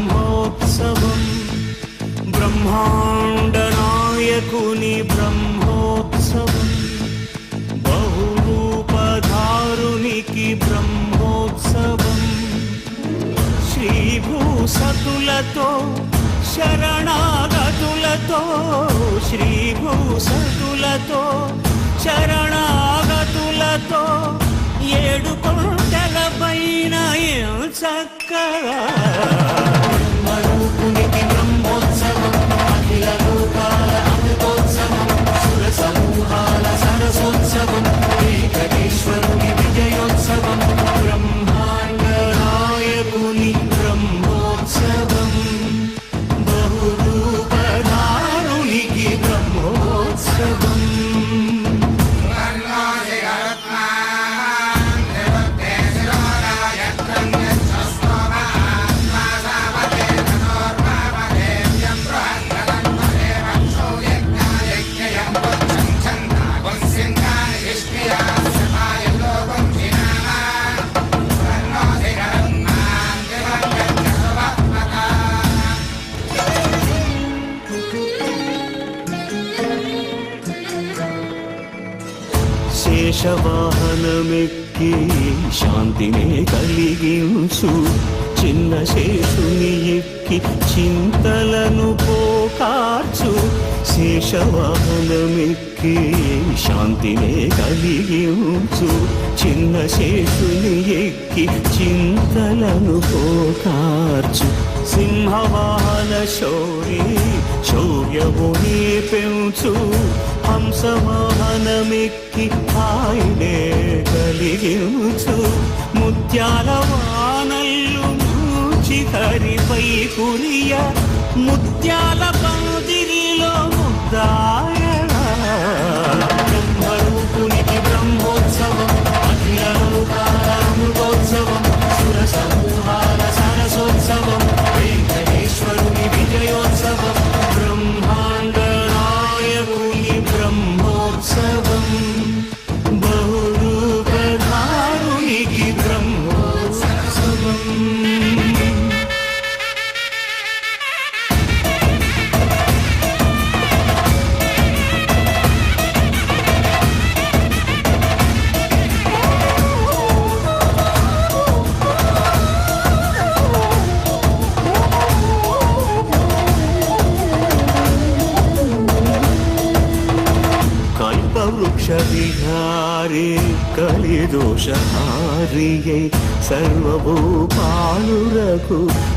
బ్రహ్మోత్సవం బ్రహ్మాండ నాయకుని బ్రహ్మోత్సవం బహురూపధారునికి బ్రహ్మోత్సవం శ్రీభూసతులతో శరణాగతులతో శ్రీభూసతులతో శరణాగతులతో 7 కొండల పైన చక్కగా బ్రహ్మరూపునికి బ్రహ్మోత్సవం అఖిల లోకాల అమృతోత్సవం సుర సమూహాల సరసోత్సవం వెంకటేశ్వరుని విజయోత్సవం బ్రహ్మాండ నాయకుని బ్రహ్మోత్సవం బహురూపధారునికి బ్రహ్మోత్సవం శేషవాహనమెక్కి శాంతినే కలిగించు చిన్న శేషుని ఎక్కి చింతలను పోకార్చు శేషవాహనమెక్కి శాంతినే కలిగించు చిన్న శేషుని ఎక్కి చింతలను పోకార్చు సింహవాహన శౌర్యముని పెంచు హంసవాహనమెక్కి హాయినే కలిగించు ముత్యాల వానల్లు మూచి హరిపై కురియ ముత్యాల పందిరిలో ముద్దాయణ బ్రహ్మరూపునికి బ్రహ్మోత్సవం అఖిల లోకాల అమృతోత్సవం సుర సమూహాల సరసోత్సవం వెంకటేశ్వరుని విజయోత్సవం బ్రహ్మాండ నాయకుని బ్రహ్మోత్సవం బహురూపధారునికి బ్రహ్మోత్సవం వృక్షవిహారే కలిదోషహారియై సర్వభూపాలురకు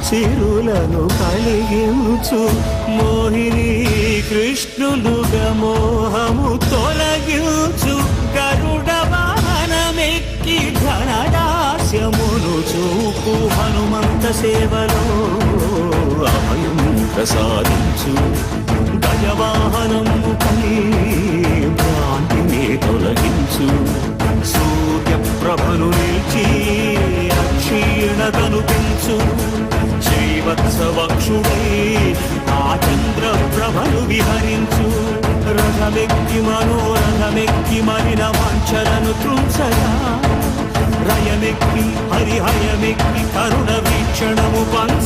సిరులను కలిగించు మోహిని కృష్ణులుగా మోహము తొలగించు గరుడ వాహనమెక్కి ఘనదాస్యమును చూపు హనుమంత సేవలో అభయం ప్రసాదించు గజవాహనము పై భ్రాంతిని తొలగించు సూర్యప్రభను నిలిచి అక్షీణతను పెంచు శ్రీవత్సవక్షుడై ఆ చంద్రప్రభను విహరించు రథమెక్కి మనోరథమెక్కి మరిన వాంఛలను త్రుంచగా రయమెక్కి హరిహయమెక్కి కరుణ వీక్షణము పంచ